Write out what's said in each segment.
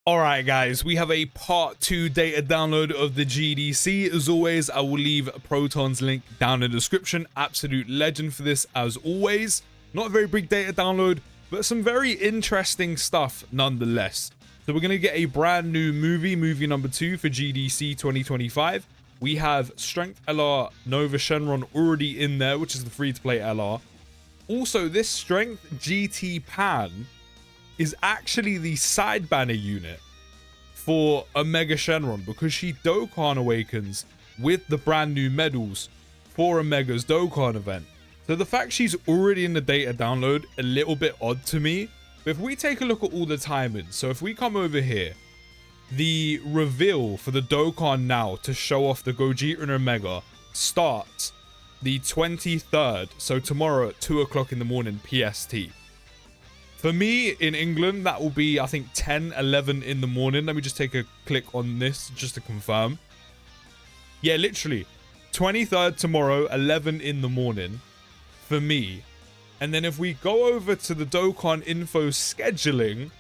Alright guys, we have a part 2 data download of the GDC. As always, I will leave Proton's link down in the description. Absolute legend for this as always. Not a very big data download, but some very interesting stuff nonetheless. So we're going to get a brand new movie number 2 for GDC 2025. We have Strength LR Nova Shenron already in there, which is the free-to-play LR. Also, this Strength GT Pan is actually the side banner unit for Omega Shenron because she Dokkan awakens with the brand new medals for Omega's Dokkan event. So the fact she's already in the data download, a little bit odd to me. But if we take a look at all the timings, so if we come over here, the reveal for the Dokkan now to show off the Gogeta and Omega starts the 23rd, so tomorrow at 2 o'clock in the morning PST. For me, in England, that will be, I think, 10, 11 in the morning. Let me just take a click on this just to confirm. Yeah, literally. 23rd tomorrow, 11 in the morning for me. And then if we go over to the Dokkan info scheduling,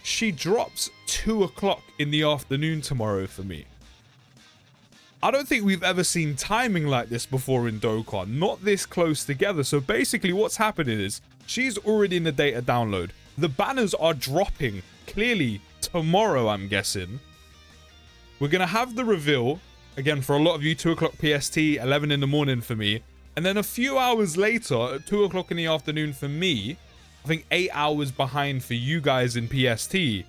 she drops 2 o'clock in the afternoon tomorrow for me. I don't think we've ever seen timing like this before in Dokkan. Not this close together. So basically what's happening is she's already in the data download. The banners are dropping clearly tomorrow, I'm guessing. We're going to have the reveal. Again, for a lot of you, 2 o'clock PST, 11 in the morning for me. And then a few hours later, at 2 o'clock in the afternoon for me, I think 8 hours behind for you guys in PST,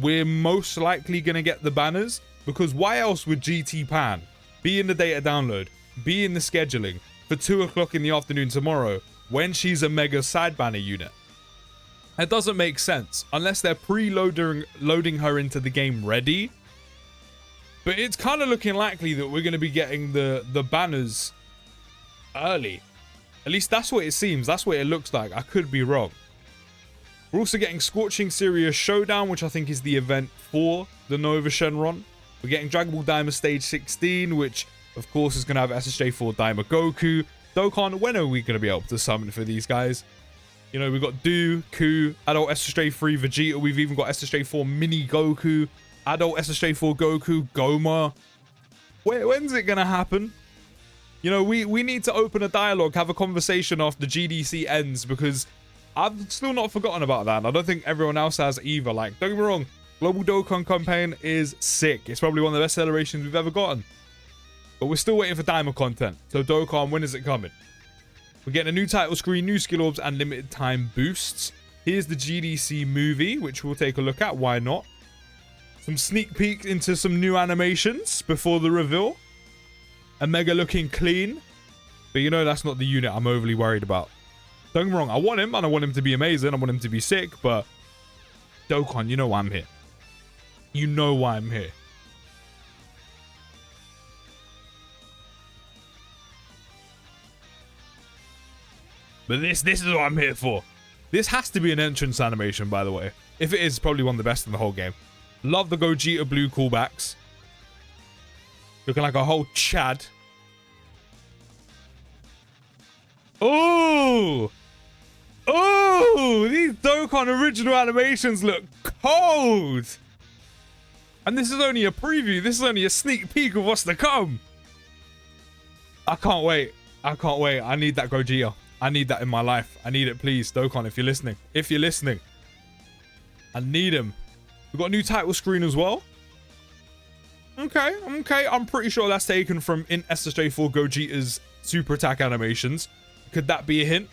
we're most likely going to get the banners. Because why else would GT Pan be in the data download, be in the scheduling for 2 o'clock in the afternoon tomorrow when she's a mega side banner unit? That doesn't make sense unless they're loading her into the game ready. But it's kind of looking likely that we're going to be getting the banners early. At least that's what it seems. That's what it looks like. I could be wrong. We're also getting Scorching Serious Showdown, which I think is the event for the Nova Shenron. We're getting Dragon Ball Daima Stage 16, which of course is going to have SSJ4 Daima Goku. Dokkan, when are we going to be able to summon for these guys? You know, we've got Do, Ku, Adult SSJ3 Vegeta. We've even got SSJ4 Mini Goku, Adult SSJ4 Goku, Goma. When's it going to happen? You know, we need to open a dialogue, have a conversation after GDC ends, because I've still not forgotten about that. And I don't think everyone else has either. Like, don't get me wrong. Global Dokkan campaign is sick. It's probably one of the best celebrations we've ever gotten. But we're still waiting for Daima content. So Dokkan, when is it coming? We're getting a new title screen, new skill orbs, and limited time boosts. Here's the GDC movie, which we'll take a look at. Why not? Some sneak peek into some new animations before the reveal. Omega looking clean. But you know that's not the unit I'm overly worried about. Don't get me wrong. I want him, and I want him to be amazing. I want him to be sick. But Dokkan, you know why I'm here. You know why I'm here. But this is what I'm here for. This has to be an entrance animation, by the way. If it is, probably one of the best in the whole game. Love the Gogeta blue callbacks. Looking like a whole Chad. Oh! Oh! These Dokkan original animations look cold! And this is only a preview. This is only a sneak peek of what's to come. I can't wait. I can't wait. I need that Gogeta. I need that in my life. I need it, please. Dokkan, if you're listening. If you're listening. I need him. We've got a new title screen as well. Okay. I'm pretty sure that's taken from in SSJ4 Gogeta's super attack animations. Could that be a hint?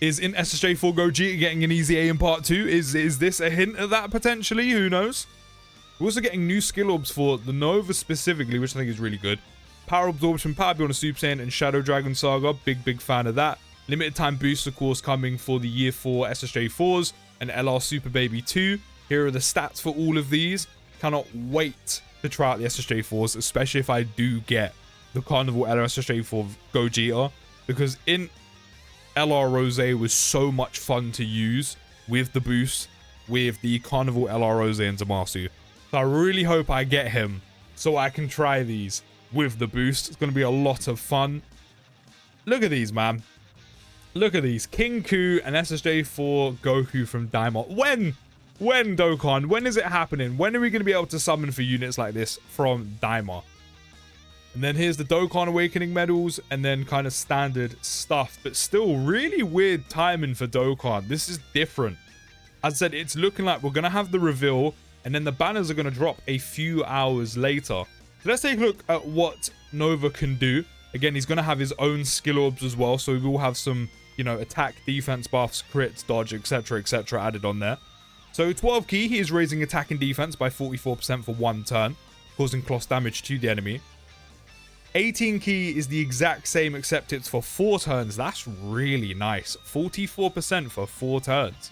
Is in SSJ4 Gogeta getting an easy A in part 2? Is this a hint of that potentially? Who knows? We're also getting new skill orbs for the Nova specifically, which I think is really good. Power Absorption, Power Beyond a Super Saiyan, and Shadow Dragon Saga. Big fan of that. Limited time boosts, of course, coming for the Year 4 SSJ4s and LR Super Baby 2. Here are the stats for all of these. Cannot wait to try out the SSJ4s, especially if I do get the Carnival LR SSJ4 Gogeta. Because in LR Rose was so much fun to use with the boost with the Carnival LR Rose and Zamasu. So I really hope I get him so I can try these with the boost. It's going to be a lot of fun. Look at these, man. Look at these. King Ku and SSJ4 Goku from Daima. When, Dokkan? When is it happening? When are we going to be able to summon for units like this from Daima? And then here's the Dokkan Awakening medals, and then kind of standard stuff, but still really weird timing for Dokkan. This is different. As I said, it's looking like we're going to have the reveal, and then the banners are going to drop a few hours later. So let's take a look at what Nova can do. Again, he's going to have his own skill orbs as well, so we will have some, you know, attack, defense buffs, crits, dodge, etc., added on there. So 12 key, he is raising attack and defense by 44% for 1 turn, causing cloth damage to the enemy. 18 key is the exact same, except it's for 4 turns. That's really nice. 44% for 4 turns.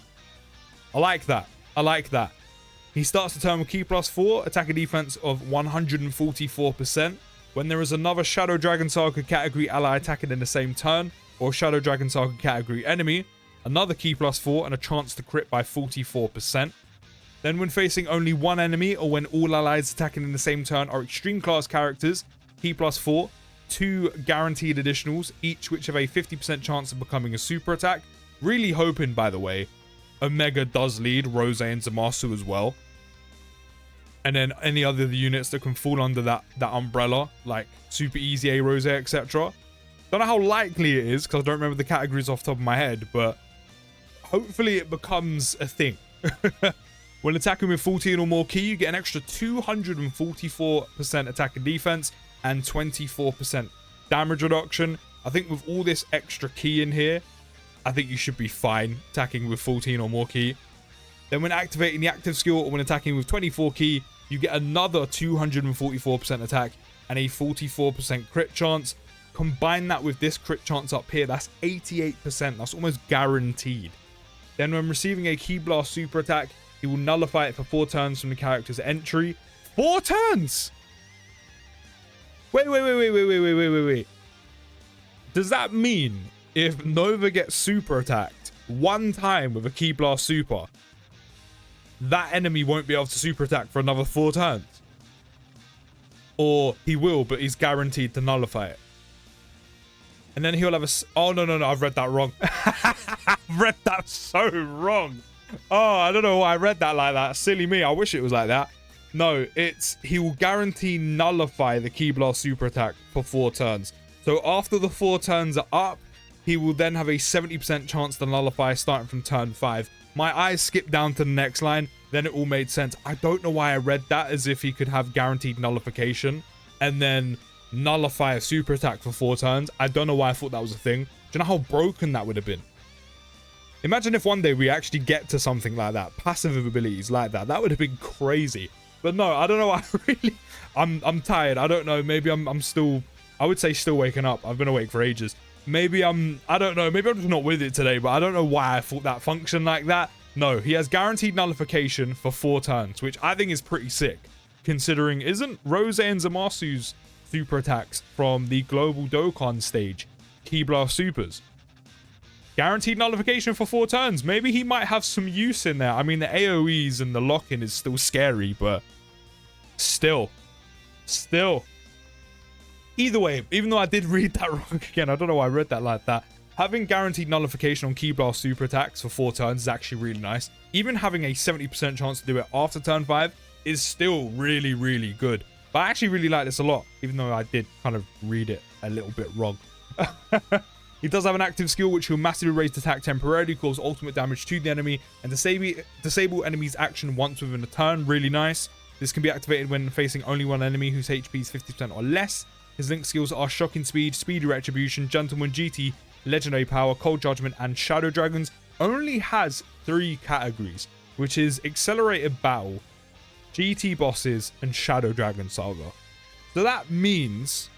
I like that. I like that. He starts the turn with key plus 4, attack and defense of 144%. When there is another Shadow Dragon Saga category ally attacking in the same turn, or Shadow Dragon Saga category enemy, another key plus 4 and a chance to crit by 44%. Then when facing only one enemy, or when all allies attacking in the same turn are extreme class characters, key plus 4, 2 guaranteed additionals, each which have a 50% chance of becoming a super attack. Really hoping, by the way, Omega does lead Rose and Zamasu as well. And then any other units that can fall under that umbrella, like Super Easy A, Rose, etc. Don't know how likely it is, because I don't remember the categories off the top of my head, but hopefully it becomes a thing. When attacking with 14 or more key, you get an extra 244% attack and defense and 24% damage reduction. I think with all this extra key in here, I think you should be fine attacking with 14 or more key. Then when activating the active skill or when attacking with 24 key, you get another 244% attack and a 44% crit chance. Combine that with this crit chance up here, that's 88%. That's almost guaranteed. Then when receiving a Ki Blast super attack, he will nullify it for 4 turns from the character's entry. 4 turns! Wait. Does that mean if Nova gets super attacked 1 time with a Ki Blast super, that enemy won't be able to super attack for another 4 turns? Or he will, but he's guaranteed to nullify it. And then he'll have a... Oh, no, I've read that wrong. I've read that so wrong. Oh, I don't know why I read that like that. Silly me. I wish it was like that. No, it's... He will guarantee nullify the Ki Blast super attack for 4 turns. So after the 4 turns are up, he will then have a 70% chance to nullify starting from turn 5. My eyes skipped down to the next line. Then it all made sense. I don't know why I read that as if he could have guaranteed nullification and then nullify a super attack for 4 turns. I don't know why I thought that was a thing. Do you know how broken that would have been? Imagine if one day we actually get to something like that. Passive abilities like that. That would have been crazy. But no, I don't know. I'm tired. I don't know. Maybe I'm still... I would say still waking up. I've been awake for ages. Maybe I don't know. Maybe I'm just not with it today, but I don't know why I thought that functioned like that. No, he has guaranteed nullification for 4 turns, which I think is pretty sick, considering isn't Rose and Zamasu's super attacks from the global Dokkan stage Ki Blast supers? Guaranteed nullification for 4 turns. Maybe he might have some use in there. I mean, the AoEs and the lock-in is still scary, but still. Either way, even though I did read that wrong again, I don't know why I read that like that. Having guaranteed nullification on Ki Blast super attacks for 4 turns is actually really nice. Even having a 70% chance to do it after turn 5 is still really, really good. But I actually really like this a lot, even though I did kind of read it a little bit wrong. He does have an active skill which will massively raise attack temporarily, cause ultimate damage to the enemy, and disable enemy's action once within a turn. Really nice. This can be activated when facing only one enemy whose HP is 50% or less. His link skills are Shocking Speed, Speedy Retribution, Gentleman GT, Legendary Power, Cold Judgment, and Shadow Dragons. Only has 3 categories, which is Accelerated Battle, GT Bosses, and Shadow Dragon Saga. So that means,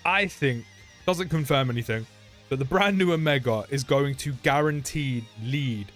I think, doesn't confirm anything, but the brand new Omega is going to guaranteed lead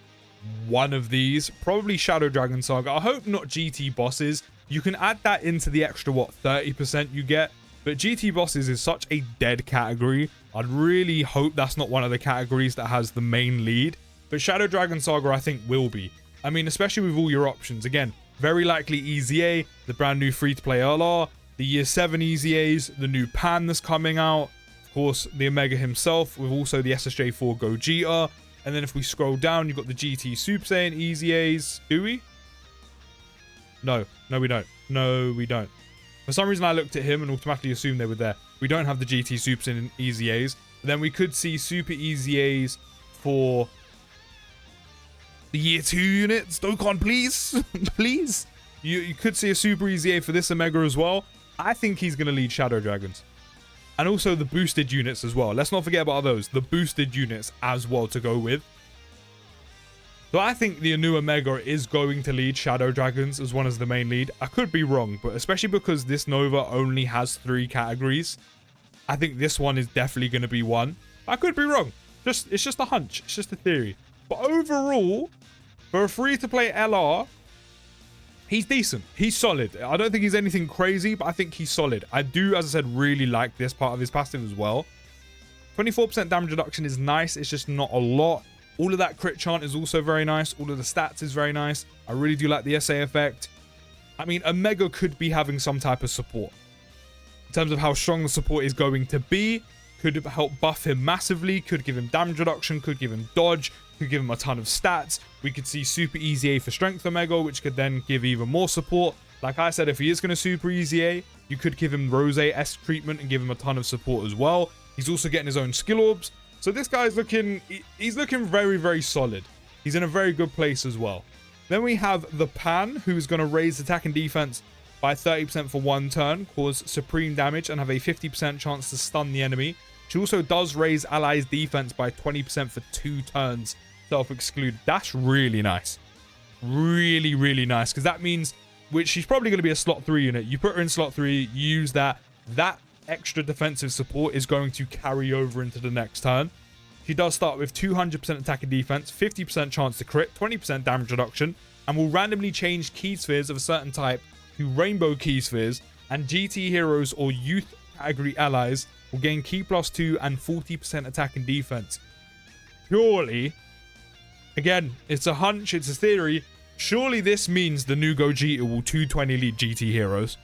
one of these, probably Shadow Dragon Saga. I hope not GT Bosses. You can add that into the extra, what, 30% you get? But GT Bosses is such a dead category. I'd really hope that's not one of the categories that has the main lead. But Shadow Dragon Saga, I think, will be. I mean, especially with all your options. Again, very likely Easy A, the brand new free-to-play LR, the Year 7 Easy A's, the new Pan that's coming out. Of course, the Omega himself, with also the SSJ4 Gogeta. And then if we scroll down, you've got the GT Super Saiyan Easy A's. Do we? No, we don't. No, we don't. For some reason, I looked at him and automatically assumed they were there. We don't have the GT Super Saiyan Easy A's. But then we could see Super Easy A's for the Year 2 units. Dokkan, please. Please. You could see a Super Easy A for this Omega as well. I think he's going to lead Shadow Dragons. And also the boosted units as well. Let's not forget about those. The boosted units as well to go with. So I think the new Omega is going to lead Shadow Dragons as one as the main lead. I could be wrong, but especially because this Nova only has 3 categories, I think this one is definitely going to be one. I could be wrong. It's just a hunch. It's just a theory. But overall, for a free-to-play LR, he's decent. He's solid. I don't think he's anything crazy, but I think he's solid. I do, as I said, really like this part of his passive as well. 24% damage reduction is nice. It's just not a lot. All of that crit chant is also very nice. All of the stats is very nice. I really do like the SA effect. I mean, Omega could be having some type of support. In terms of how strong the support is going to be, could help buff him massively, could give him damage reduction, could give him dodge, could give him a ton of stats. We could see Super Easy A for Strength Omega, which could then give even more support. Like I said, if he is going to Super Easy A, you could give him Rose-esque treatment and give him a ton of support as well. He's also getting his own skill orbs. So this guy's looking, he's looking very, very solid. He's in a very good place as well. Then we have the Pan, who is going to raise attack and defense by 30% for 1 turn, cause supreme damage, and have a 50% chance to stun the enemy. She also does raise allies' defense by 20% for 2 turns, self-exclude. That's really nice. Really, really nice, because that means, which she's probably going to be a slot 3 unit. You put her in slot 3, you use that. That extra defensive support is going to carry over into the next turn. She does start with 200% attack and defense, 50% chance to crit, 20% damage reduction, and will randomly change key spheres of a certain type to rainbow key spheres, and GT heroes or youth category allies will gain key +2 and 40% attack and defense. Surely, again, it's a hunch, it's a theory, surely this means the new Gogeta will 220 lead GT heroes.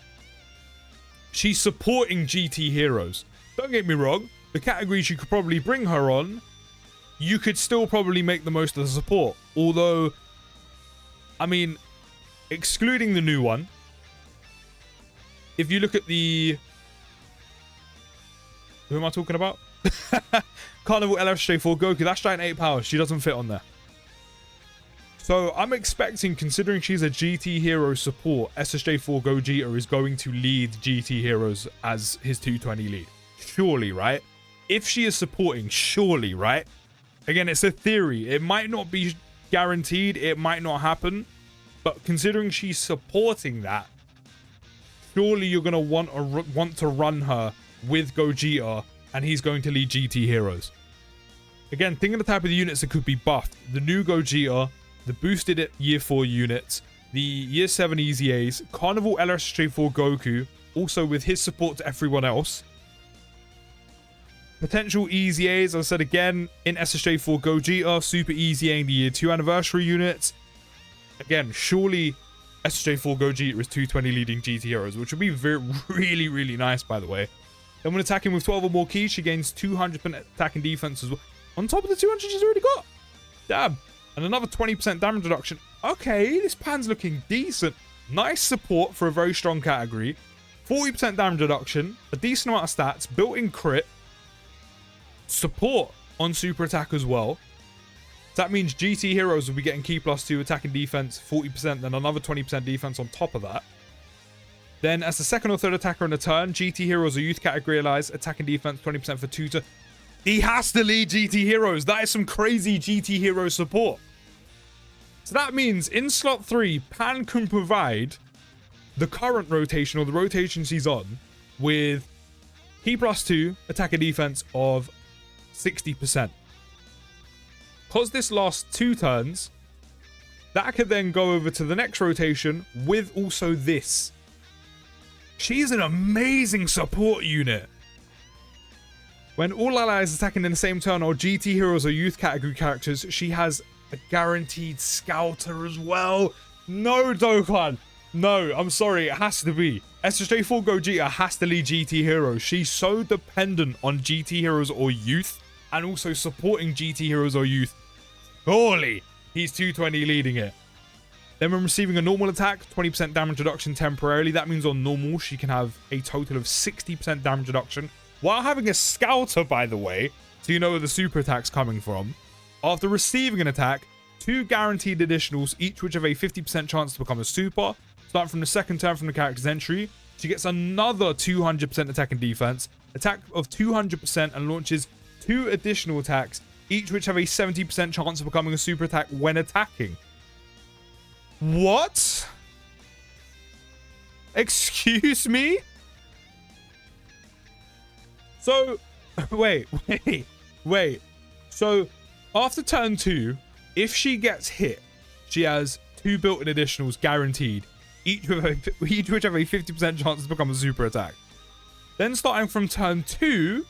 She's supporting GT heroes. Don't get me wrong, the categories you could probably bring her on, you could still probably make the most of the support. Although, I mean, excluding the new one, if you look at the... Who am I talking about? Carnival LSJ4 Goku, that's giant 8 power. She doesn't fit on there. So I'm expecting, considering she's a GT hero support, SSJ4 Gogeta is going to lead GT heroes as his 220 lead. Surely, right? If she is supporting, surely, right? Again, it's a theory. It might not be guaranteed. It might not happen. But considering she's supporting that, surely you're going to want to run her with Gogeta, and he's going to lead GT heroes. Again, think of the type of the units that could be buffed. The new Gogeta, the boosted Year 4 units, the Year 7 Easy A's, Carnival LSJ4 Goku, also with his support to everyone else. Potential Easy A's, as I said again, in SSJ4 Gogeta, Super Easy A in the Year 2 anniversary units. Again, surely SSJ4 Gogeta is 220 leading GT heroes, which would be really, really nice, by the way. Then when attacking with 12 or more keys, she gains 200% attack and defense as well. On top of the 200 she's already got. Damn. And another 20% damage reduction. Okay, this Pan's looking decent. Nice support for a very strong category. 40% damage reduction. A decent amount of stats. Built-in crit. Support on super attack as well. So that means GT heroes will be getting key +2 attack and defense, 40%, then another 20% defense on top of that. Then as the second or third attacker in a turn, GT heroes or youth category allies, attack and defense 20% for 2 turns. He has to lead GT heroes. That is some crazy GT hero support. So that means in slot 3, Pan can provide the current rotation, or the rotation she's on, with key +2 attack and defense of 60%. Because this lasts 2 turns, that could then go over to the next rotation with also this. She's an amazing support unit. When all allies attacking in the same turn are GT heroes or youth category characters, she has a guaranteed scouter as well. No, Dokkan. No, I'm sorry. It has to be. SSJ4 Gogeta has to lead GT heroes. She's so dependent on GT heroes or youth, and also supporting GT heroes or youth Surely he's 220 leading it. Then when receiving a normal attack, 20% damage reduction temporarily. That means on normal, she can have a total of 60% damage reduction while having a scouter, by the way, so you know where the super attack's coming from. After receiving an attack, 2 guaranteed additionals, each which have a 50% chance to become a super. Starting from the second turn from the character's entry, she gets another 200% attack and defense, attack of 200%, and launches 2 additional attacks, each which have a 70% chance of becoming a super attack when attacking. What? Excuse me? So, wait. So, after turn 2, if she gets hit, she has 2 built-in additionals guaranteed, each which have a 50% chance to become a super attack. Then starting from turn 2,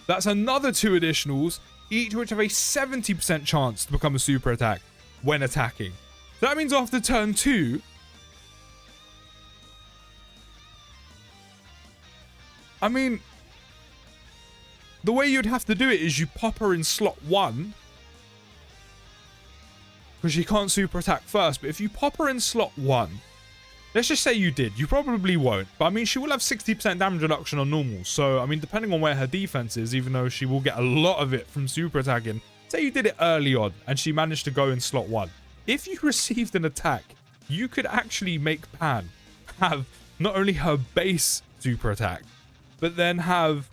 that's another 2 additionals, each which have a 70% chance to become a super attack when attacking. So that means after turn 2, I mean, the way you'd have to do it is you pop her in slot 1, because she can't super attack first. But if you pop her in slot 1, let's just say you did. You probably won't. But I mean, she will have 60% damage reduction on normal. So, I mean, depending on where her defense is, even though she will get a lot of it from super attacking, say you did it early on and she managed to go in slot 1. If you received an attack, you could actually make Pan have not only her base super attack, but then have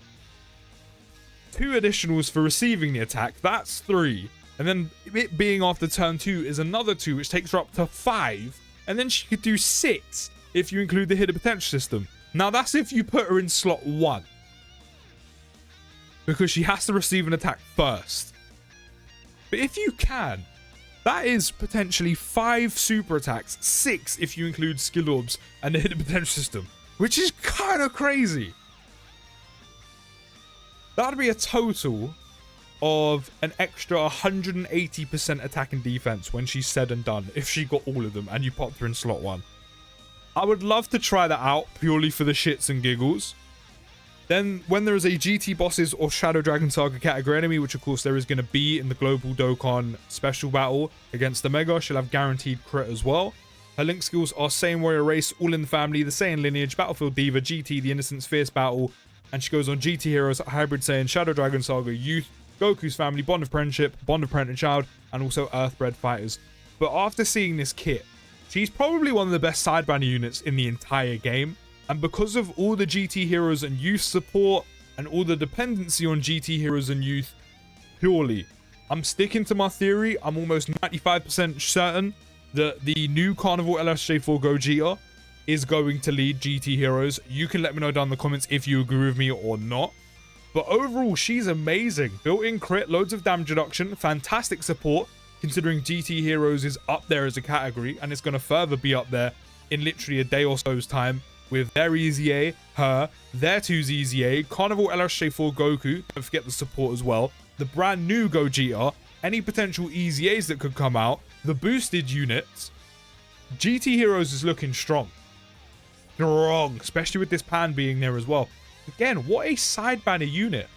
2 additionals for receiving the attack. That's 3. And then it being after turn 2 is another 2, which takes her up to 5. And then she could do 6 if you include the hidden potential system. Now, that's if you put her in slot 1. Because she has to receive an attack first. But if you can, that is potentially 5 super attacks, 6 if you include skill orbs and the hidden potential system, which is kind of crazy. That'd be a total of an extra 180% attack and defense when she's said and done, if she got all of them and you popped her in slot 1. I would love to try that out purely for the shits and giggles. Then, when there is a GT bosses or Shadow Dragon Saga category enemy, which of course there is going to be in the Global Dokkan special battle against the Mega, she'll have guaranteed crit as well. Her link skills are Saiyan Warrior Race, All in the Family, the Saiyan Lineage, Battlefield Diva, GT, The Innocence, Fierce Battle, and she goes on GT Heroes, Hybrid Saiyan, Shadow Dragon Saga, Youth, Goku's Family, Bond of Friendship, Bond of Parent and Child, and also Earthbred Fighters. But after seeing this kit, she's probably one of the best sidebanner units in the entire game. And because of all the GT Heroes and Youth support and all the dependency on GT Heroes and Youth, purely, I'm sticking to my theory. I'm almost 95% certain that the new Carnival LSJ4 Gogeta is going to lead GT Heroes. You can let me know down in the comments if you agree with me or not. But overall, she's amazing. Built-in crit, loads of damage reduction, fantastic support, considering GT Heroes is up there as a category, and it's going to further be up there in literally a day or so's time, with their Easy A, her, their 2's Easy A, Carnival LSJ4 Goku, don't forget the support as well, the brand new Gogeta, any potential Easy A's that could come out, the boosted units. GT Heroes is looking strong. Strong, especially with this Pan being there as well. Again, what a side banner unit.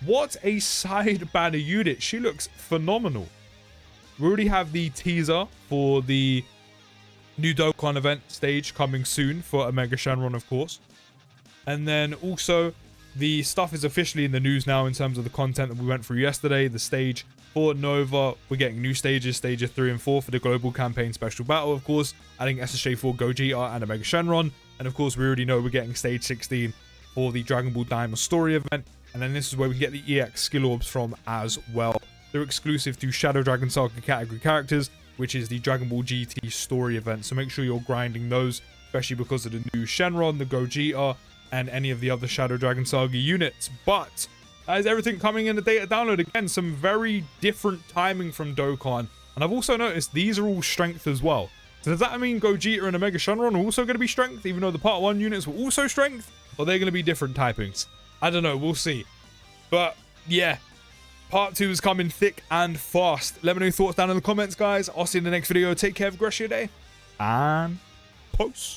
What a side banner unit. She looks phenomenal. We already have the teaser for the new Dokkan event stage coming soon for Omega Shenron, of course. And then also, the stuff is officially in the news now in terms of the content that we went through yesterday. The stage for Nova, we're getting new stages, stages 3 and 4 for the global campaign special battle, of course, adding SSJ4 Gogeta and Omega Shenron. And of course, we already know we're getting stage 16 for the Dragon Ball Daima story event. And then this is where we get the EX skill orbs from as well. They're exclusive to Shadow Dragon Saga category characters, which is the Dragon Ball GT story event. So make sure you're grinding those, especially because of the new Shenron, the Gogeta, and any of the other Shadow Dragon Saga units. But that is everything coming in the data download. Again, some very different timing from Dokkan. And I've also noticed these are all strength as well. So does that mean Gogeta and Omega Shenron are also going to be strength, even though the Part 1 units were also strength? Or are they going to be different typings? I don't know. We'll see. But yeah, Part 2 is coming thick and fast. Let me know your thoughts down in the comments, guys. I'll see you in the next video. Take care. Have a great day. And peace.